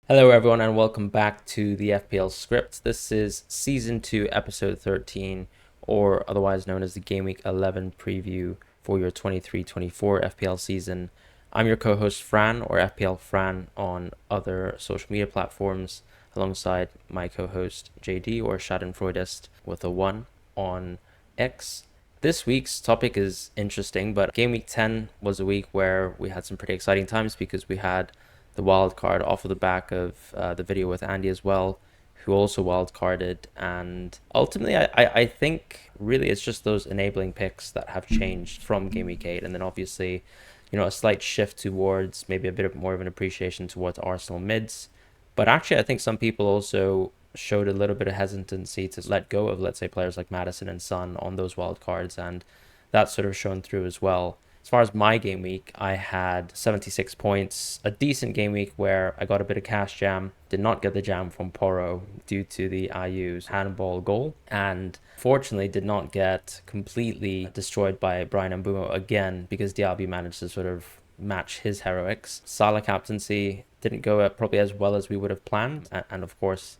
Hello, everyone, and welcome back to the FPL Script. This is Season 2, Episode 13, or otherwise known as the Gameweek 11 preview for your 23-24 FPL season. I'm your co-host, Fran, or FPL Fran, on other social media platforms, alongside my co-host, JD, or Schadenfreudist, with a 1 on X. This week's topic is interesting, but Game Week 10 was a week where we had some pretty exciting times because we had the wild card off of the back of the video with Andy as well, who also wild carded. And ultimately, I think really it's just those enabling picks that have changed from Game Week 8. And then obviously, a slight shift towards maybe a bit more of an appreciation towards Arsenal mids. But actually, I think some people also showed a little bit of hesitancy to let go of, let's say, players like Madison and Son on those wild cards, and that's sort of shown through as well. As far as my game week, I had 76 points, a decent game week where I got a bit of cash jam, did not get the jam from Poro due to the IU's handball goal, and fortunately did not get completely destroyed by Brian Mbumo again because Diaby managed to sort of match his heroics. Salah captaincy didn't go probably as well as we would have planned, and of course,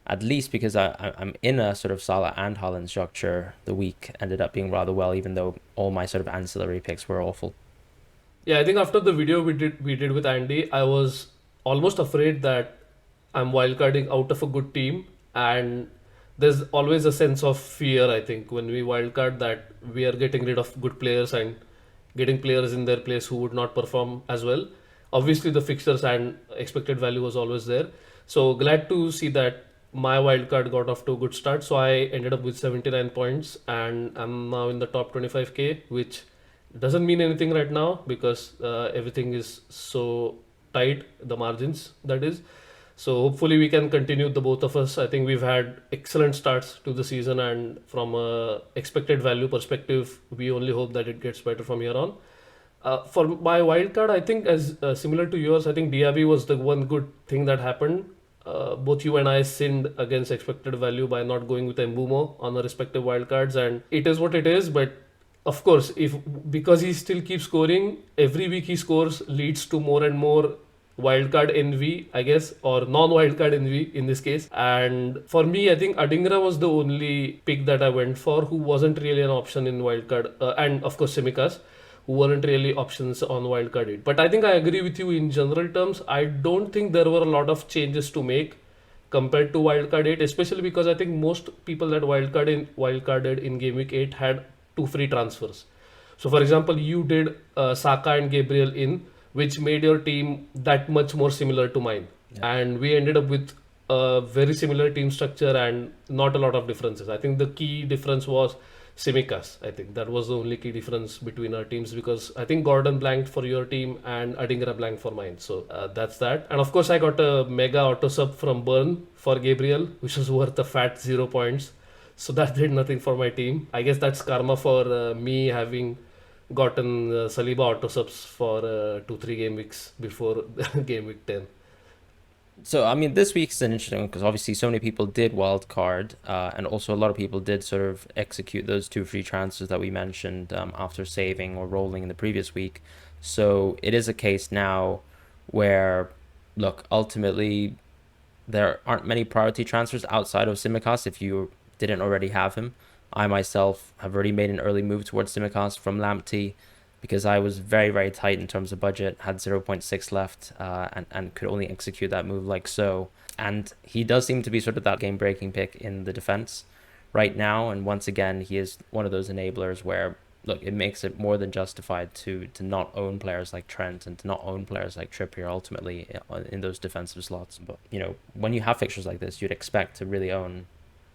at least because I'm in a sort of Salah and Haaland structure, the week ended up being rather well, even though all my sort of ancillary picks were awful. Yeah, I think after the video we did with Andy, I was almost afraid that I'm wildcarding out of a good team, and there's always a sense of fear. I think when we wildcard that we are getting rid of good players and getting players in their place who would not perform as well. Obviously, the fixtures and expected value was always there. So glad to see that my wildcard got off to a good start. So I ended up with 79 points, and I'm now in the top 25k, which doesn't mean anything right now because everything is so tight, the margins that is. So hopefully we can continue, the both of us. I think we've had excellent starts to the season, and from a expected value perspective, we only hope that it gets better from here on. For my wild card, I think as similar to yours, I think Diaby was the one good thing that happened. Both you and I sinned against expected value by not going with Mbumo on the respective wild cards, and it is what it is. But of course, if because he still keeps scoring every week, he scores leads to more and more wildcard envy, I guess, or non-wildcard envy in this case. And for me, I think Adingra was the only pick that I went for, who wasn't really an option in wildcard, and of course Simikas, who weren't really options on wildcard it. But I think I agree with you in general terms. I don't think there were a lot of changes to make compared to wildcard 8, especially because I think most people that wildcarded in game week 8 had two free transfers. So for example, you did Saka and Gabriel in, which made your team that much more similar to mine. Yeah. And we ended up with a very similar team structure and not a lot of differences. I think the key difference was Simikas. I think that was the only key difference between our teams, because I think Gordon blanked for your team and Adingra blanked for mine. So that's that. And of course, I got a mega auto sub from Burn for Gabriel, which was worth a fat 0 points. So that did nothing for my team. I guess that's karma for me having gotten Saliba auto subs for 2-3 game weeks before game week 10. So, I mean, this week's an interesting one because obviously so many people did wildcard, and also a lot of people did sort of execute those two free transfers that we mentioned after saving or rolling in the previous week. So it is a case now where, look, ultimately there aren't many priority transfers outside of Simicast if you didn't already have him. I myself have already made an early move towards Simicast from Lamptey because I was very, very tight in terms of budget, had 0.6 left, and could only execute that move like so. And he does seem to be sort of that game-breaking pick in the defense right now. And once again, he is one of those enablers where, look, it makes it more than justified to not own players like Trent and to not own players like Trippier ultimately in those defensive slots. But, when you have fixtures like this, you'd expect to really own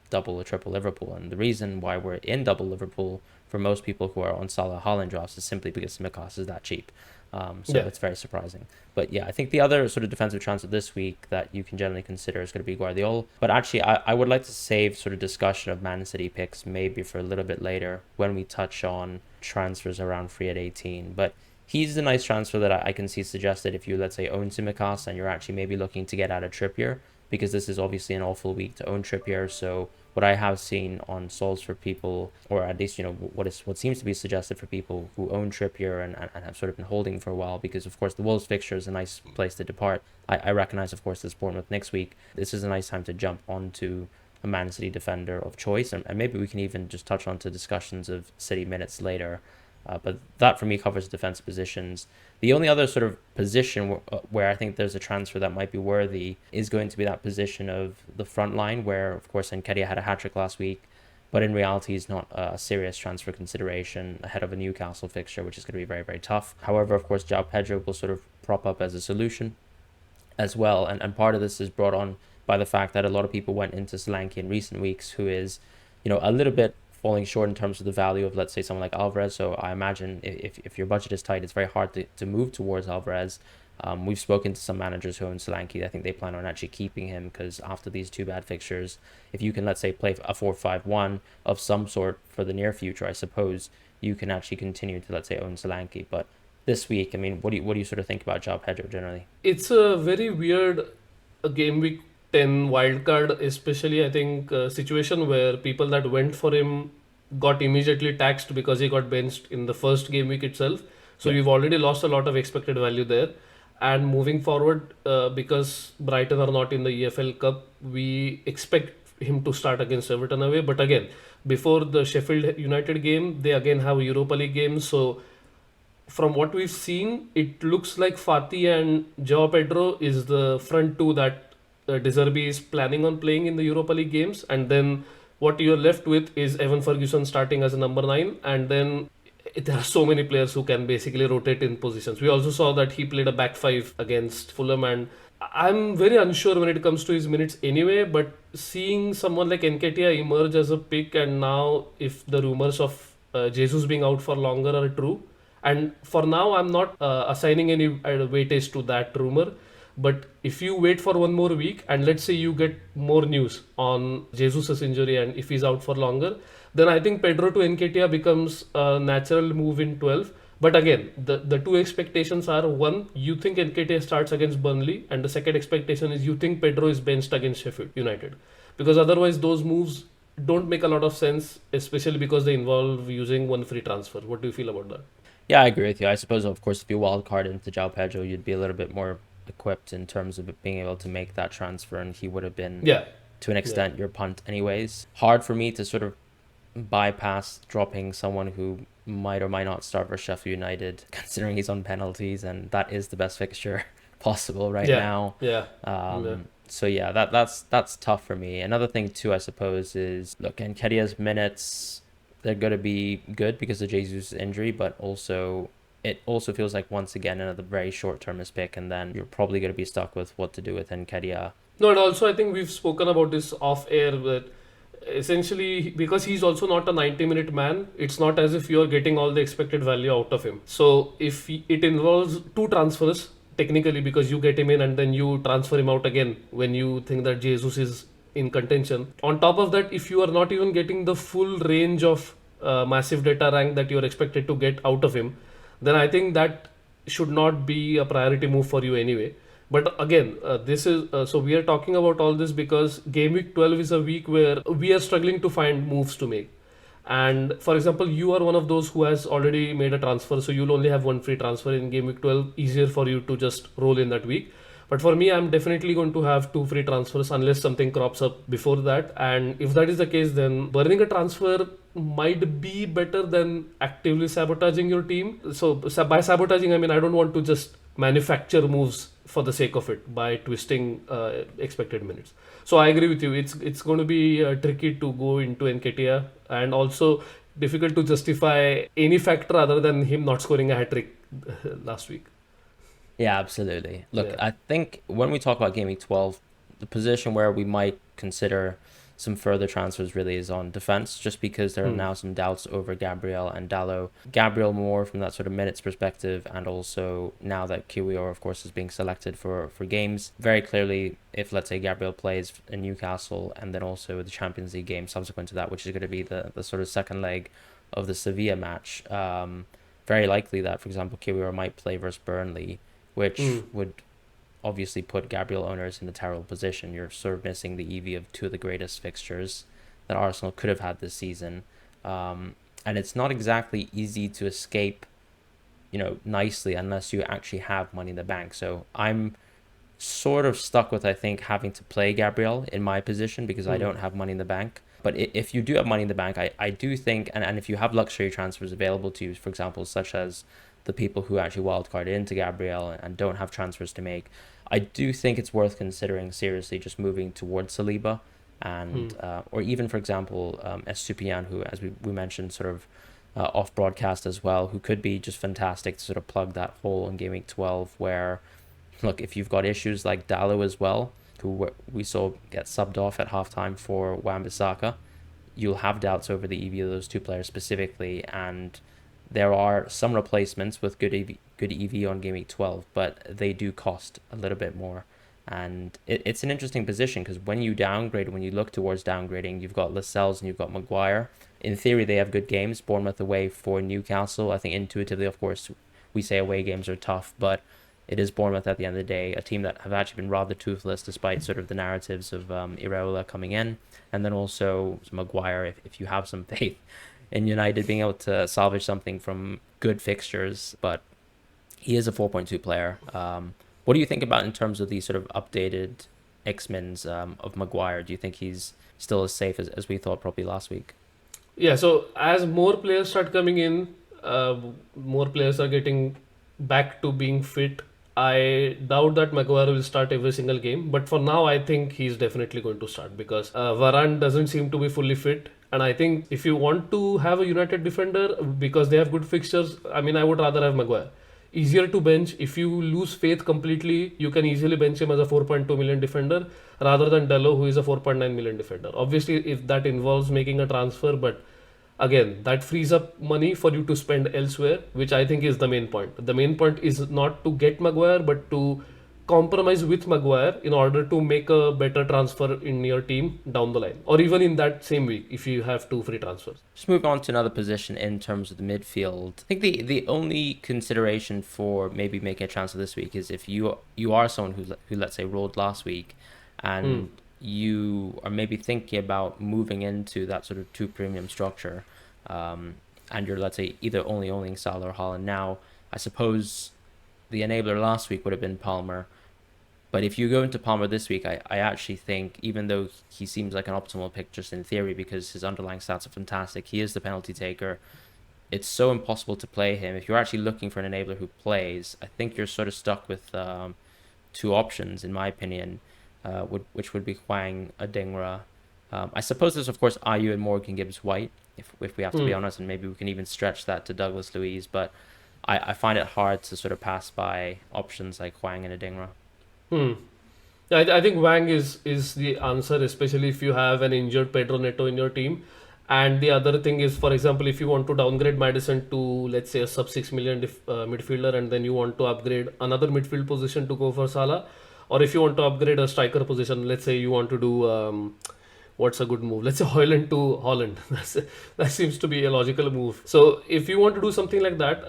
double or triple Liverpool. And the reason why we're in double Liverpool for most people who are on Salah Haaland drafts is simply because Simicast is that cheap. So it's very surprising. But yeah, I think the other sort of defensive transfer this week that you can generally consider is going to be Guardiola. But actually, I would like to save sort of discussion of Man City picks maybe for a little bit later when we touch on transfers around free at 18. But he's the nice transfer that I can see suggested if you, let's say, own Simicast and you're actually maybe looking to get out of Trippier. because this is obviously an awful week to own Trippier. So what I have seen on solves for people, or at least what seems to be suggested for people who own Trippier and have sort of been holding for a while, because of course the Wolves fixture is a nice place to depart. I recognize, of course, this Bournemouth next week. This is a nice time to jump onto a Man City defender of choice, and maybe we can even just touch on to discussions of City minutes later. But that for me covers defensive positions. The only other sort of position where I think there's a transfer that might be worthy is going to be that position of the front line, where of course Nketiah had a hat-trick last week, but in reality he's not a serious transfer consideration ahead of a Newcastle fixture, which is going to be very, very tough. However, of course, João Pedro will sort of prop up as a solution as well, and part of this is brought on by the fact that a lot of people went into Solanke in recent weeks, who is, a little bit falling short in terms of the value of, let's say, someone like Alvarez. So I imagine if your budget is tight, it's very hard to move towards Alvarez. We've spoken to some managers who own Solanke. I think they plan on actually keeping him, because after these two bad fixtures, if you can, let's say, play a 4-5-1 of some sort for the near future, I suppose you can actually continue to, let's say, own Solanke. But this week, I mean, what do you sort of think about João Pedro generally? It's a very weird game week 10 wildcard, especially I think situation where people that went for him got immediately taxed because he got benched in the first game week itself. So Yeah. you've already lost a lot of expected value there. And moving forward, because Brighton are not in the EFL Cup, we expect him to start against Everton away. But again, before the Sheffield United game, they again have a Europa League game. So from what we've seen, it looks like Fati and João Pedro is the front two that De Zerbi is planning on playing in the Europa League games, and then what you're left with is Evan Ferguson starting as a number 9, and then there are so many players who can basically rotate in positions. We also saw that he played a back five against Fulham, and I'm very unsure when it comes to his minutes anyway, but seeing someone like Nketiah emerge as a pick, and now if the rumors of Jesus being out for longer are true, and for now I'm not assigning any weightage to that rumor, but if you wait for one more week and let's say you get more news on Jesus' injury and if he's out for longer, then I think Pedro to Nketiah becomes a natural move in 12. But again, the two expectations are: one, you think Nketiah starts against Burnley, and the second expectation is you think Pedro is benched against Sheffield United. Because otherwise, those moves don't make a lot of sense, especially because they involve using one free transfer. What do you feel about that? Yeah, I agree with you. I suppose, of course, if you wildcard into João Pedro, you'd be a little bit more equipped in terms of being able to make that transfer, and he would have been, Yeah, to an yeah, extent, your punt anyways. Hard for me to sort of bypass dropping someone who might or might not start for Sheffield United, considering he's on penalties, and that is the best fixture possible right yeah, now. yeah, yeah. So yeah, that's tough for me. Another thing too, I suppose, is look, Nketiah's minutes, they're going to be good because of Jesus' injury, but also it also feels like once again another very short-termist pick, and then you're probably going to be stuck with what to do with Nketiah. No, and also I think we've spoken about this off air, that essentially because he's also not a 90-minute man, it's not as if you're getting all the expected value out of him. So if it involves two transfers, technically, because you get him in and then you transfer him out again when you think that Jesus is in contention. On top of that, if you are not even getting the full range of massive data rank that you're expected to get out of him, then I think that should not be a priority move for you anyway. But again, this is so we are talking about all this because game week 12 is a week where we are struggling to find moves to make. And for example, you are one of those who has already made a transfer, so you'll only have one free transfer in game week 12, easier for you to just roll in that week. But for me, I'm definitely going to have two free transfers unless something crops up before that. And if that is the case, then burning a transfer might be better than actively sabotaging your team. So by sabotaging, I mean I don't want to just manufacture moves for the sake of it by twisting expected minutes. So I agree with you. It's going to be tricky to go into Nketiah, and also difficult to justify any factor other than him not scoring a hat trick last week. Yeah, absolutely. Look, Yeah. I think when we talk about Game Week 12, the position where we might consider some further transfers really is on defense, just because there are Hmm. now some doubts over Gabriel and Dalot. Gabriel more from that sort of minutes perspective, and also now that Kiwior, of course, is being selected for games. Very clearly, if let's say Gabriel plays in Newcastle and then also the Champions League game subsequent to that, which is going to be the sort of second leg of the Sevilla match, very likely that, for example, Kiwior might play versus Burnley, which Hmm. would obviously put Gabriel owners in a terrible position. You're sort of missing the EV of two of the greatest fixtures that Arsenal could have had this season. And it's not exactly easy to escape, nicely unless you actually have money in the bank. So I'm sort of stuck with, I think, having to play Gabriel in my position because I don't have money in the bank. But if you do have money in the bank, I do think, and if you have luxury transfers available to you, for example, such as the people who actually wildcard into Gabriel and don't have transfers to make, I do think it's worth considering seriously just moving towards Saliba and or even, for example, S2E13, who, as we mentioned, sort of off broadcast as well, who could be just fantastic to sort of plug that hole in Gameweek 12 where, look, if you've got issues like Dalot as well, who we saw get subbed off at halftime for Wan-Bissaka, you'll have doubts over the EV of those two players specifically, and there are some replacements with good EV on Game Week 12, but they do cost a little bit more. And it's an interesting position because when you downgrade, when you look towards downgrading, you've got Lascelles and you've got Maguire. In theory, they have good games. Bournemouth away for Newcastle. I think intuitively, of course, we say away games are tough, but it is Bournemouth at the end of the day, a team that have actually been rather toothless despite sort of the narratives of Iraola coming in. And then also Maguire, if you have some faith in United being able to salvage something from good fixtures. But he is a 4.2 player. What do you think about in terms of the sort of updated X-Mins of Maguire? Do you think he's still as safe as we thought probably last week? Yeah, so as more players start coming in, more players are getting back to being fit. I doubt that Maguire will start every single game, but for now, I think he's definitely going to start because Varane doesn't seem to be fully fit. And I think if you want to have a United defender because they have good fixtures, I mean, I would rather have Maguire. Easier to bench. If you lose faith completely, you can easily bench him as a 4.2 million defender rather than Dalot, who is a 4.9 million defender. Obviously, if that involves making a transfer, but again, that frees up money for you to spend elsewhere, which I think is the main point. The main point is not to get Maguire, but to compromise with Maguire in order to make a better transfer in your team down the line, or even in that same week if you have two free transfers. Just move on to another position in terms of the midfield. I think the only consideration for maybe making a transfer this week is if you are someone who let's say rolled last week, and you are maybe thinking about moving into that sort of two premium structure, and you're, let's say, either only owning Salah or Haaland now. I suppose the enabler last week would have been Palmer. But if you go into Palmer this week, I actually think, even though he seems like an optimal pick just in theory because his underlying stats are fantastic, he is the penalty taker. It's so impossible to play him. If you're actually looking for an enabler who plays, I think you're sort of stuck with two options, in my opinion, which would be Hwang, Adingra. I suppose there's, of course, Ayew and Morgan Gibbs-White, if we have to be honest, and maybe we can even stretch that to Douglas Luiz, but I find it hard to sort of pass by options like Hwang and Adingra. I think Hwang is the answer, especially if you have an injured Pedro Neto in your team. And the other thing is, for example, if you want to downgrade Madison to, let's say, a sub 6 million midfielder, and then you want to upgrade another midfield position to go for Salah, or if you want to upgrade a striker position, let's say you want to do what's a good move? Let's say Højlund to Holland. That seems to be a logical move. So if you want to do something like that,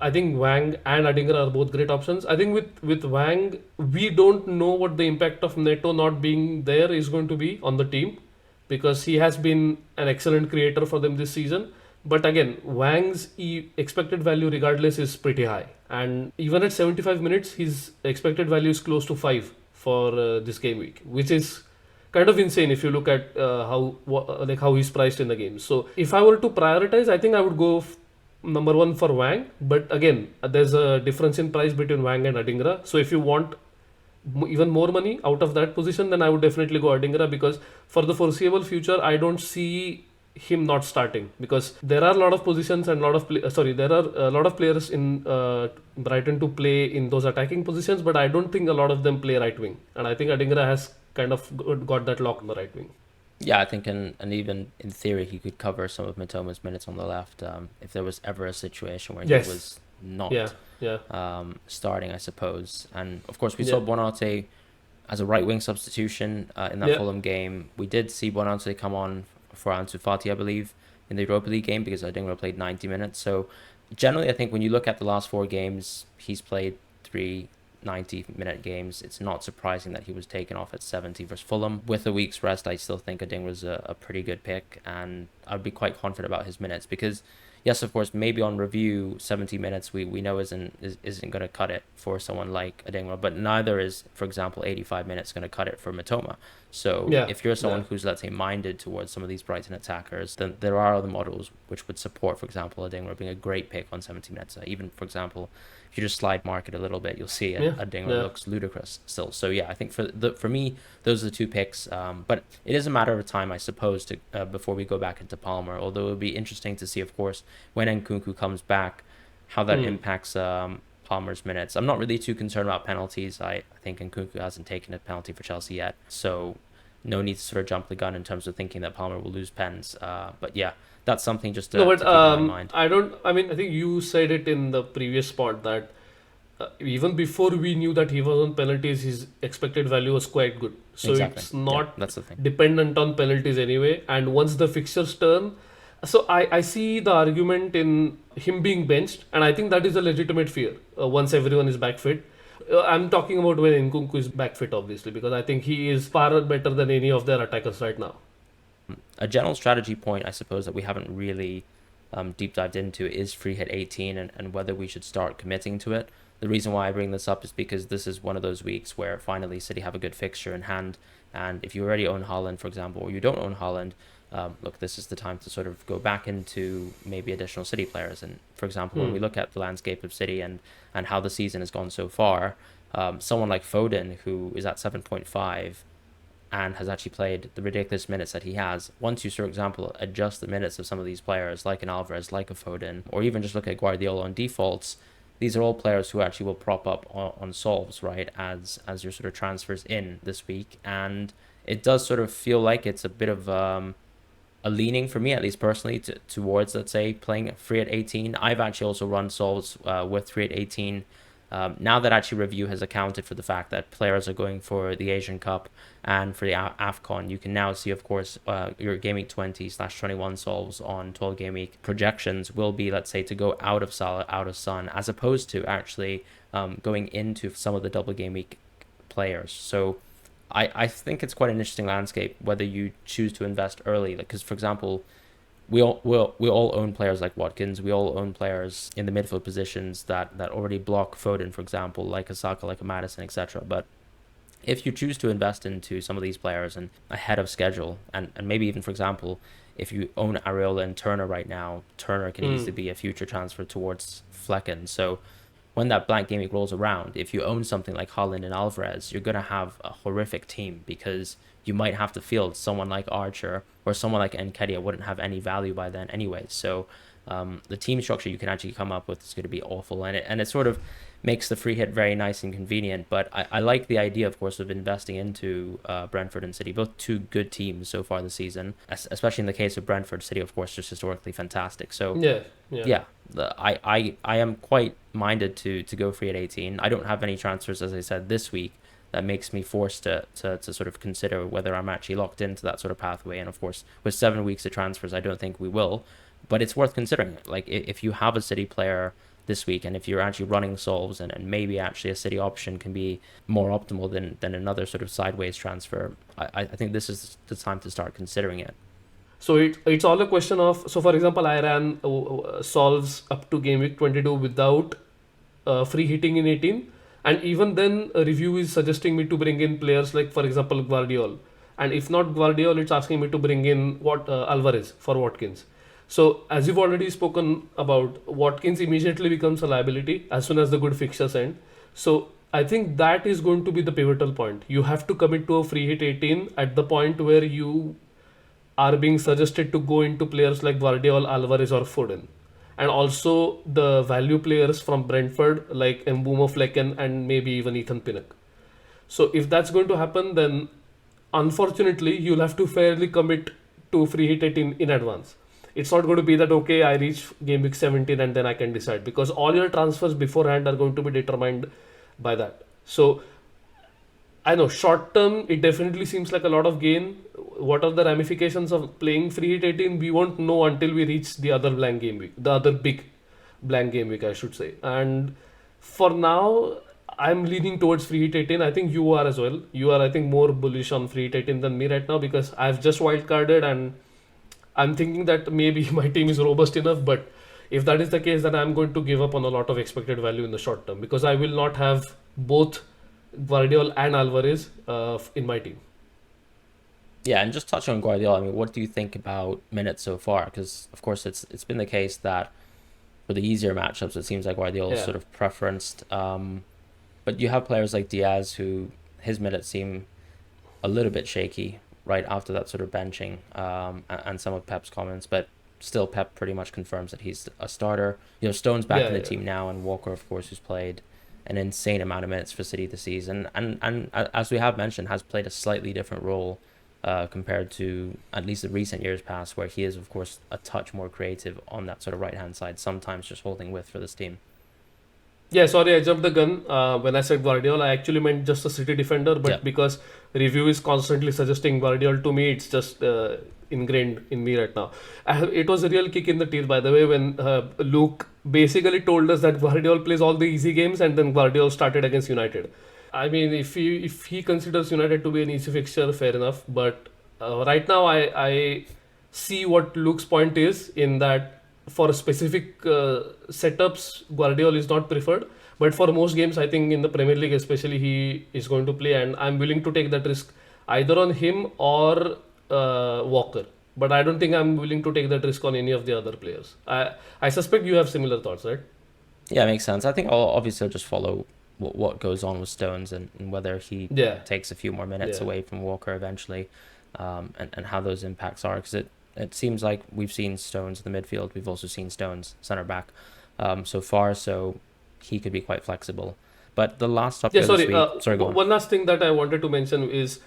I think Hwang and Adingra are both great options. I think with Hwang, we don't know what the impact of Neto not being there is going to be on the team, because he has been an excellent creator for them this season. But again, Hwang's expected value regardless is pretty high. And even at 75 minutes, his expected value is close to 5 for this game week, which is kind of insane if you look at how he's priced in the game. So if I were to prioritize, I think I would go number one for Hwang. But again, there's a difference in price between Hwang and Adingra. So if you want even more money out of that position, then I would definitely go Adingra, because for the foreseeable future, I don't see him not starting, because there are a lot of positions and there are a lot of players in Brighton to play in those attacking positions, but I don't think a lot of them play right wing, and I think Adingra has kind of got that lock on the right wing. Yeah, I think, and even in theory, he could cover some of Mitoma's minutes on the left if there was ever a situation where he was not starting, I suppose. And of course, we saw Bonate as a right wing substitution in that Fulham game. We did see Bonate come on for Ansu Fati, I believe, in the Europa League game, because Adingra played 90 minutes. So generally, I think when you look at the last 4 games, he's played 3 90-minute games, it's not surprising that he was taken off at 70 versus Fulham. With a week's rest, I still think Ading was a pretty good pick, and I'd be quite confident about his minutes because, yes, of course, maybe on review, 70 minutes we know isn't going to cut it for someone like Adingra, but neither is, for example, 85 minutes going to cut it for Matoma. So Yeah, if you're someone yeah. who's, let's say, minded towards some of these Brighton attackers, then there are other models which would support, for example, Adingra being a great pick on 70 minutes. Even, for example, if you just slide market a little bit, you'll see Yeah, Adingra yeah. looks ludicrous still. So yeah, I think for me, those are the two picks. But it is a matter of time, I suppose, to before we go back into Palmer. Although it would be interesting to see, of course, when Nkunku comes back, how that impacts Palmer's minutes. I'm not really too concerned about penalties. I think Nkunku hasn't taken a penalty for Chelsea yet, so no need to sort of jump the gun in terms of thinking that Palmer will lose pens. But yeah, that's something just No, to but keep in mind. I don't. I mean, I think you said it in the previous spot that even before we knew that he was on penalties, his expected value was quite good. So Exactly. it's Yeah, not that's the thing. dependent on penalties anyway. And once the fixtures turn, so I see the argument in him being benched, and I think that is a legitimate fear once everyone is back fit. I'm talking about when Nkunku is back fit, obviously, because I think he is far better than any of their attackers right now. A general strategy point, I suppose, that we haven't really deep dived into is free hit 18 and whether we should start committing to it. The reason why I bring this up is because this is one of those weeks where finally City have a good fixture in hand. And if you already own Haaland, for example, or you don't own Haaland, look, this is the time to sort of go back into maybe additional City players. And for example, when we look at the landscape of City and how the season has gone so far, someone like Foden, who is at 7.5, and has actually played the ridiculous minutes that he has. Once you, for example, adjust the minutes of some of these players, like an Alvarez, like a Foden, or even just look at Guardiola on defaults, these are all players who actually will prop up on solves, right, as your sort of transfers in this week. And it does sort of feel like it's a bit of a leaning for me, at least personally, towards, let's say, playing free at 18. I've actually also run solves with free at 18. Now that actually review has accounted for the fact that players are going for the Asian Cup and for the AFCON, you can now see, of course, your Gameweek 20/21 solves on 12 game week projections will be, let's say, to go out of Salah, out of Son, as opposed to actually going into some of the double game week players. So I think it's quite an interesting landscape whether you choose to invest early, because, for example, we all own players like Watkins. We all own players in the midfield positions that already block Foden, for example, like a Saka, like a Madison, etc. But if you choose to invest into some of these players and ahead of schedule, and maybe even, for example, if you own Areola and Turner right now, Turner can easily be a future transfer towards Flecken. So when that blank game week rolls around, if you own something like Haaland and Alvarez, you're going to have a horrific team because you might have to field someone like Archer or someone like Nketiah wouldn't have any value by then anyway. So the team structure you can actually come up with is going to be awful. And it sort of makes the free hit very nice and convenient. But I like the idea, of course, of investing into Brentford and City, both two good teams so far this season, especially in the case of Brentford. City, of course, just historically fantastic. So yeah, I am quite minded to go free at 18. I don't have any transfers, as I said, this week that makes me forced to sort of consider whether I'm actually locked into that sort of pathway. And of course, with 7 weeks of transfers, I don't think we will, but it's worth considering. Like, if you have a City player this week, and if you're actually running solves, and maybe actually a City option can be more optimal than another sort of sideways transfer, I think this is the time to start considering it. So it's all a question of, so for example, I ran solves up to game week 22 without free hitting in 18, and even then a review is suggesting me to bring in players like, for example, Guardiola, and if not Guardiola, it's asking me to bring in Alvarez for Watkins. So as you've already spoken about, Watkins immediately becomes a liability as soon as the good fixtures end. So I think that is going to be the pivotal point. You have to commit to a free hit 18 at the point where you are being suggested to go into players like Guardiola, Alvarez or Foden. And also the value players from Brentford like Mbeumo, Flecken and maybe even Ethan Pinnock. So if that's going to happen, then unfortunately you'll have to fairly commit to free hit 18 in advance. It's not going to be that, okay, I reach game week 17 and then I can decide, because all your transfers beforehand are going to be determined by that. So I know short term it definitely seems like a lot of gain. What are the ramifications of playing free hit 18? We won't know until we reach the other blank game week, the other big blank game week, I should say. And for now, I'm leaning towards free hit 18. I think you are as well. You are, I think, more bullish on free hit 18 than me right now because I've just wildcarded and I'm thinking that maybe my team is robust enough. But if that is the case, then I'm going to give up on a lot of expected value in the short term because I will not have both Guardiola and Alvarez in my team. Yeah, and just touching on Guardiola, I mean, what do you think about minutes so far? Because of course it's been the case that for the easier matchups, it seems like Guardiola's Yeah. sort of preferenced. But you have players like Diaz who his minutes seem a little bit shaky right after that sort of benching, and some of Pep's comments, but still Pep pretty much confirms that he's a starter. You know, Stone's back in Yeah, the yeah. team now, and Walker, of course, who's played an insane amount of minutes for City this season, and as we have mentioned, has played a slightly different role compared to at least the recent years past, where he is, of course, a touch more creative on that sort of right hand side, sometimes just holding width for this team. Yeah, sorry, I jumped the gun. When I said Guardiola, I actually meant just a City defender, Yeah, but because review is constantly suggesting Guardiola to me, it's just ingrained in me right now. It was a real kick in the teeth, by the way, when Luke basically told us that Guardiola plays all the easy games and then Guardiola started against United. I mean, if he considers United to be an easy fixture, fair enough. But right now, I see what Luke's point is in that for specific setups, Guardiola is not preferred. But for most games, I think in the Premier League, especially, he is going to play, and I'm willing to take that risk either on him or Walker. But I don't think I'm willing to take that risk on any of the other players. I suspect you have similar thoughts, right? yeah, makes sense. I think obviously I'll just follow what goes on with Stones, and whether he Yeah, takes a few more minutes yeah. away from Walker eventually, and how those impacts are. Because it seems like we've seen Stones in the midfield. We've also seen Stones center back so far, so he could be quite flexible. But the last Yeah, topic of this sorry. week, sorry, go on. One last thing that I wanted to mention is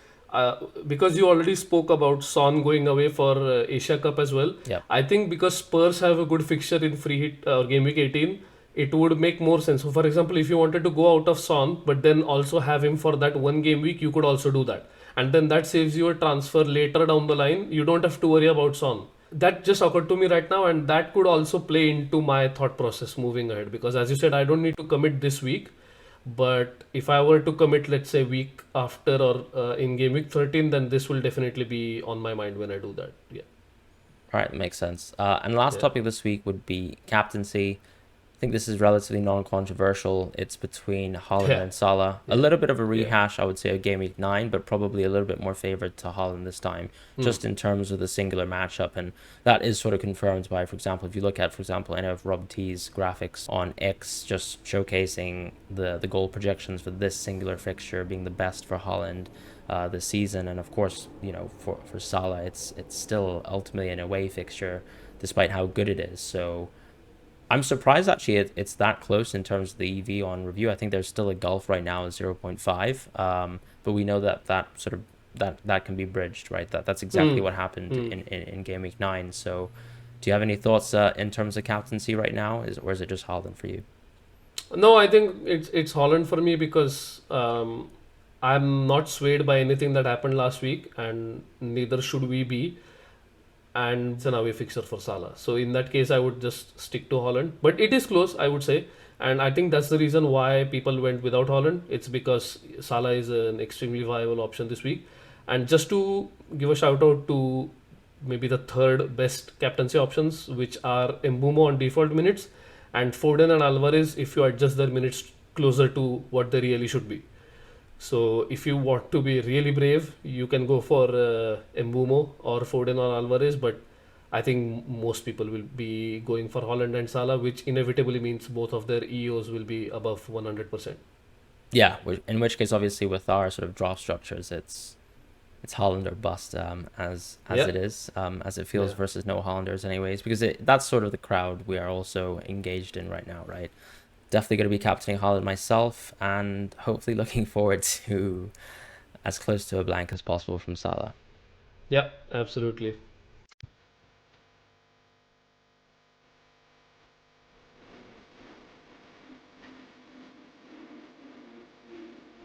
because you already spoke about Son going away for Asia Cup as well. Yeah, I think because Spurs have a good fixture in free hit or game week 18, it would make more sense. So, for example, if you wanted to go out of Son but then also have him for that one game week, you could also do that. And then that saves you a transfer later down the line. You don't have to worry about Son. That just occurred to me right now, and that could also play into my thought process moving ahead because, as you said, I don't need to commit this week, but if I were to commit, let's say, week after or in game week 13, then this will definitely be on my mind when I do that. Yeah. all right, makes sense. And last Yeah. topic this week would be captaincy. I think this is relatively non-controversial. It's between Haaland Yeah. and Salah. A Yeah. little bit of a Yeah. rehash, I would say, of Game Week 9, but probably a little bit more favored to Haaland this time, Hmm. just in terms of the singular matchup. And that is sort of confirmed by, for example, if you look at, for example, any of Rob T's graphics on X, just showcasing the goal projections for this singular fixture being the best for Haaland this season. And of course, you know, for Salah, it's still ultimately an away fixture, despite how good it is. So I'm surprised actually it's that close in terms of the EV on review. I think there's still a gulf right now of 0.5, but we know that sort of that can be bridged, right? That's exactly Hmm. what happened Hmm. in Game Week 9. So do you have any thoughts in terms of captaincy right now, or is it just Haaland for you? No, I think it's Holland for me because I'm not swayed by anything that happened last week, and neither should we be. And it's an away fixture for Salah. So in that case, I would just stick to Holland. But it is close, I would say. And I think that's the reason why people went without Holland. It's because Salah is an extremely viable option this week. And just to give a shout out to maybe the third best captaincy options, which are Mbumo on default minutes and Foden and Alvarez if you adjust their minutes closer to what they really should be. So if you want to be really brave, you can go for Mbumo or Foden or Alvarez, but I think most people will be going for Holland and Salah, which inevitably means both of their EOs will be above 100%. Yeah, in which case, obviously, with our sort of draft structures, it's Holland or bust, as Yeah, it is, as it feels yeah. versus no Hollanders, anyways, because that's sort of the crowd we are also engaged in right now, right? Definitely going to be captaining Holland myself, and hopefully looking forward to as close to a blank as possible from Salah. Yeah, absolutely.